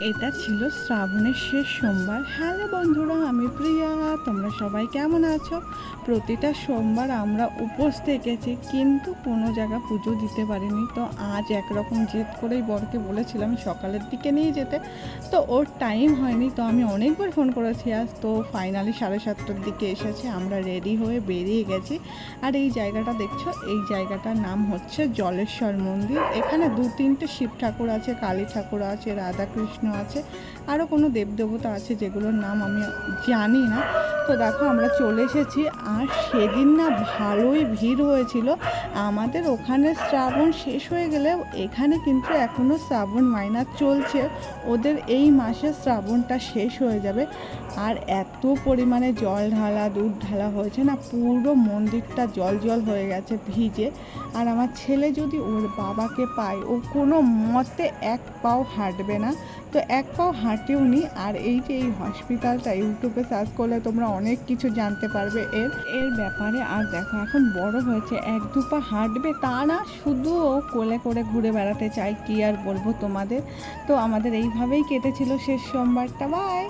এটা ছিল শ্রাবণের শেষ সোমবার। হ্যালো বন্ধুরা, আমি প্রিয়া। তোমরা সবাই কেমন আছো? প্রতিটা সোমবার আমরা উপোস থেকেছি, কিন্তু কোনো জায়গা পুজো দিতে পারিনি। তো আজ একরকম জেদ করেই বরকে বলেছিলাম সকালের দিকে নিয়ে যেতে, তো ওর টাইম হয়নি। তো আমি অনেকবার ফোন করেছি আজ, তো ফাইনালি 7:30টার দিকে এসেছে। আমরা রেডি হয়ে বেরিয়ে গেছি। আর এই জায়গাটা দেখছো, এই জায়গাটার নাম হচ্ছে জলেশ্বর মন্দির। এখানে 2-3টে শিব ঠাকুর আছে, কালী ঠাকুর আছে, রাধাকৃষ্ণ আছে, আরও কোনো দেবদেবতা আছে যেগুলোর নাম আমি জানি না। তো দেখো আমরা চলে এসেছি। আর সেদিন না ভালোই ভিড় হয়েছিল। আমাদের ওখানে শ্রাবণ শেষ হয়ে গেলেও এখানে কিন্তু এখনও শ্রাবণ মাইনা চলছে। ওদের এই মাসে শ্রাবণটা শেষ হয়ে যাবে। আর এত পরিমাণে জল ঢালা, দুধ ঢালা হয়েছে না, পুরো মন্দিরটা জল জল হয়ে গেছে ভিজে। আর আমার ছেলে যদি ওর বাবাকে পায়, ও কোনো মতে এক পাও হাঁটবে না। তো এক পাও হাঁটেও নি। আর এই যে এই হসপিটালটা, ইউটিউবে সার্চ করলে তোমরা অনেক কিছু জানতে পারবে এর এর ব্যাপারে। আর দেখো এখন বড় হয়েছে, 1-2 পা হাঁটবে তা না, শুধু ও কোলে করে ঘুরে বেড়াতে চায়। কি আর বলবো তোমাদের। তো আমাদের এইভাবেই কেটেছিল শেষ সোমবারটা। বাই।